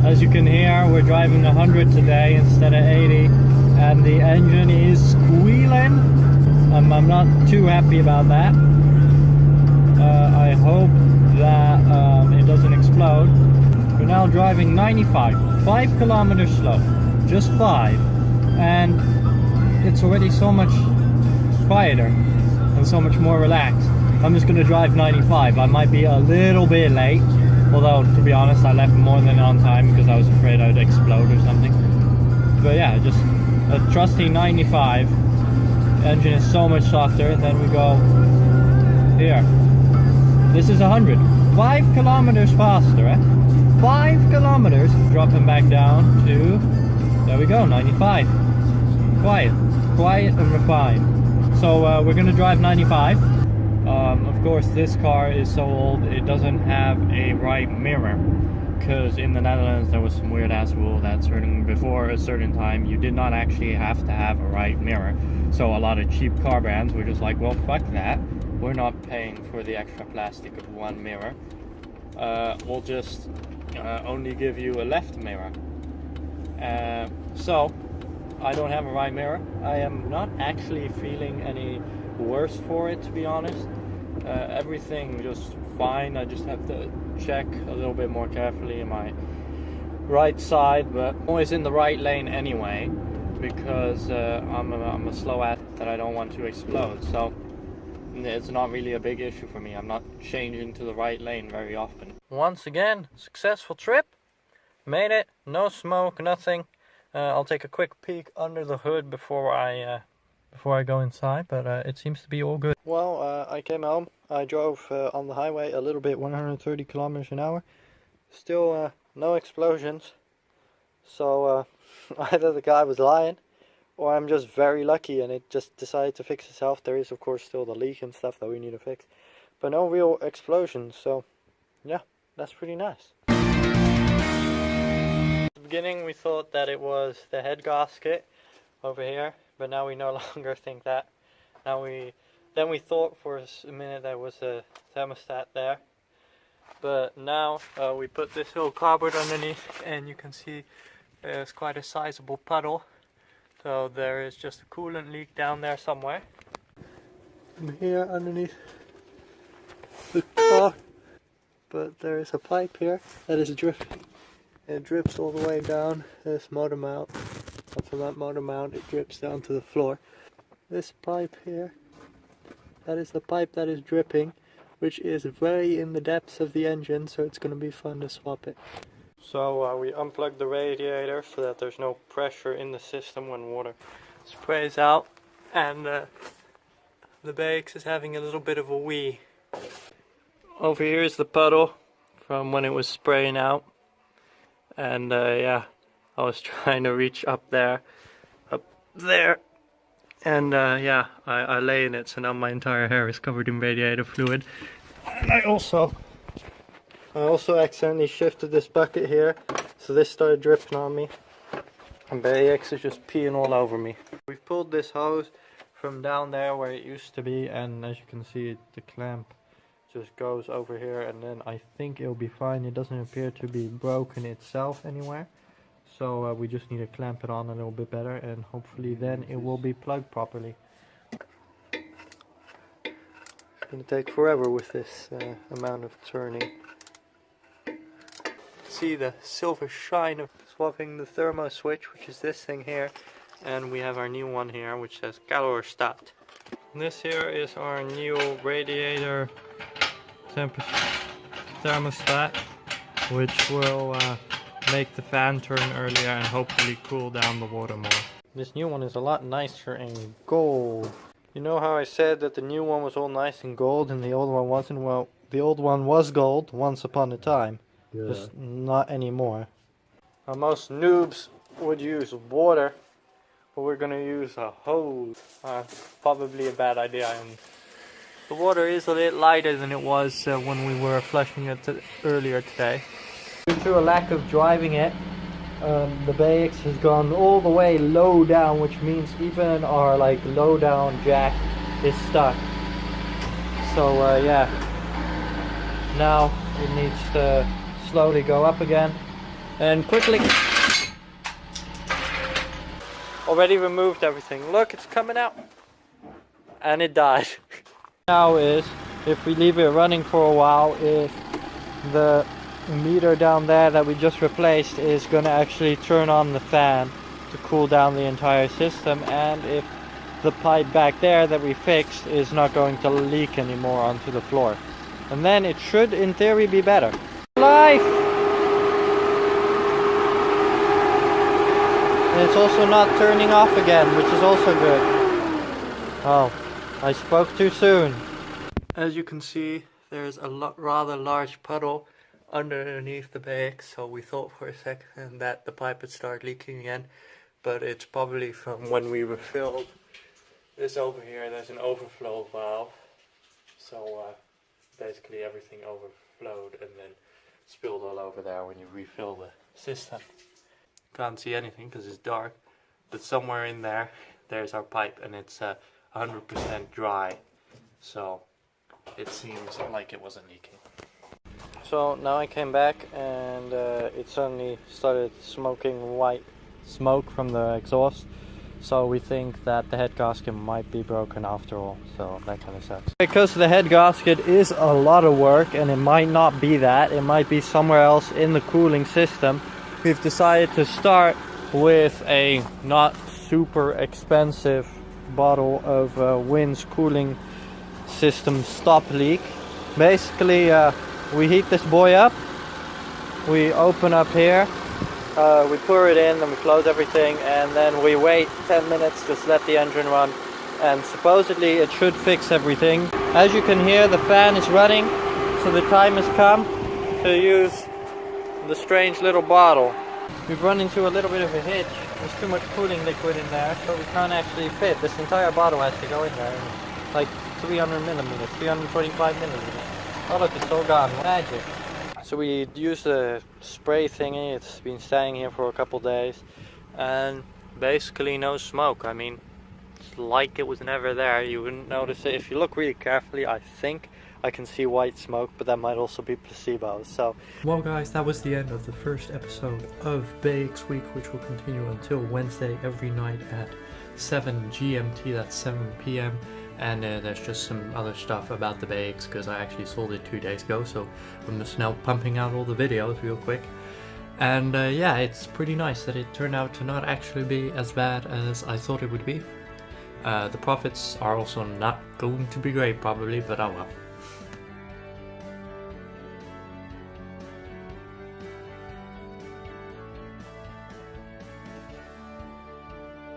As you can hear, we're driving 100 today instead of 80, and the engine is squealing. I'm not too happy about that. I hope that it doesn't explode. We're now driving 95, 5 kilometers slow, just 5, and it's already so much quieter and so much more relaxed. I'm just gonna drive 95. I might be a little bit late, although to be honest I left more than on time because I was afraid I'd explode or something. But yeah, just a trusty 95. The engine is so much softer, and then we go here. This is 100, 5 kilometers faster, eh? 5 kilometers, dropping back down to, there we go, 95. Quiet and refined. So we're gonna drive 95. Of course, this car is so old it doesn't have a right mirror, because in the Netherlands there was some weird ass rule that before a certain time you did not actually have to have a right mirror. So a lot of cheap car brands were just like, well, fuck that, we're not paying for the extra plastic of one mirror. We'll just only give you a left mirror. So I don't have a right mirror. I am not actually feeling any worse for it, to be honest. Everything just fine. I just have to check a little bit more carefully in my right side, but I'm always in the right lane anyway, because I'm a slow athlete that I don't want to explode. So it's not really a big issue for me. I'm not changing to the right lane very often. Once again, successful trip. Made it. No smoke, nothing. I'll take a quick peek under the hood before I go inside, but it seems to be all good. Well, I came home. I drove on the highway a little bit, 130 kilometers an hour. Still no explosions. So either the guy was lying, or I'm just very lucky and it just decided to fix itself. There is of course still the leak and stuff that we need to fix, but no real explosions. So yeah, that's pretty nice. At the beginning we thought that it was the head gasket over here, but now we no longer think that. Then we thought for a minute there was a thermostat there, but now we put this little cardboard underneath, and you can see there's quite a sizable puddle. So there is just a coolant leak down there somewhere. From here underneath the car, but there is a pipe here that is dripping. It drips all the way down this motor mount, and from that motor mount it drips down to the floor. This pipe here, that is the pipe that is dripping, which is very in the depths of the engine, so it's going to be fun to swap it. So we unplugged the radiator so that there's no pressure in the system when water sprays out, and the BX is having a little bit of a wee. Over here is the puddle from when it was spraying out, and yeah, I was trying to reach up there, and yeah, I lay in it, so now my entire hair is covered in radiator fluid. And I also accidentally shifted this bucket here, so this started dripping on me, and BX is just peeing all over me. We've pulled this hose from down there where it used to be, and as you can see, the clamp just goes over here, and then I think it'll be fine. It doesn't appear to be broken itself anywhere, so we just need to clamp it on a little bit better, and hopefully then it will be plugged properly. It's going to take forever with this amount of turning. See the silver shine of swapping the thermo switch, which is this thing here, and we have our new one here which says Calorstaat. This here is our new radiator thermostat, which will make the fan turn earlier and hopefully cool down the water more. This new one is a lot nicer in gold. You know how I said that the new one was all nice and gold and the old one wasn't? Well, the old one was gold once upon a time. Yeah. Just not anymore. Most noobs would use water, but we're gonna use a hose. Probably a bad idea. And the water is a bit lighter than it was when we were flushing it earlier today. Due to a lack of driving it, the BX has gone all the way low down, which means even our low down jack is stuck. So yeah, now it needs to slowly go up again, and quickly already removed everything. Look, it's coming out. And it died. Now is, if we leave it running for a while, if the meter down there that we just replaced is going to actually turn on the fan to cool down the entire system, and if the pipe back there that we fixed is not going to leak anymore onto the floor. And then it should, in theory, be better. Life! And it's also not turning off again, which is also good. Oh, I spoke too soon. As you can see, there's a rather large puddle underneath the bag, so we thought for a second that the pipe would start leaking again, but it's probably from when we refilled. This over here, there's an overflow valve, so basically everything overflowed and then spilled all over there when you refill the system. Can't see anything because it's dark, but somewhere in there, there's our pipe, and it's 100% dry, so it seems like it wasn't leaking. So now I came back and it suddenly started smoking white smoke from the exhaust. So we think that the head gasket might be broken after all, so that kind of sucks. Because the head gasket is a lot of work, and it might not be that, it might be somewhere else in the cooling system, we've decided to start with a not super expensive bottle of Win's cooling system stop leak. Basically we heat this boy up, we open up here, we pour it in, and we close everything, and then we wait 10 minutes, just let the engine run, and supposedly it should fix everything. As you can hear, the fan is running, so the time has come to use the strange little bottle. We've run into a little bit of a hitch. There's too much cooling liquid in there, so we can't actually fit. This entire bottle has to go in there, and like 300 millimeters, 325 millimeters. Oh look, it's all gone. Magic. So we used a spray thingy. It's been staying here for a couple days, and basically no smoke. I mean, it's like it was never there. You wouldn't notice it if you look really carefully. I think I can see white smoke, but that might also be placebo. So, well guys, that was the end of the first episode of Bakes Week, which will continue until Wednesday every night at 7 GMT, that's 7 PM. And there's just some other stuff about the bakes, because I actually sold it 2 days ago, so I'm just now pumping out all the videos real quick. And yeah, it's pretty nice that it turned out to not actually be as bad as I thought it would be. The profits are also not going to be great probably, but oh well.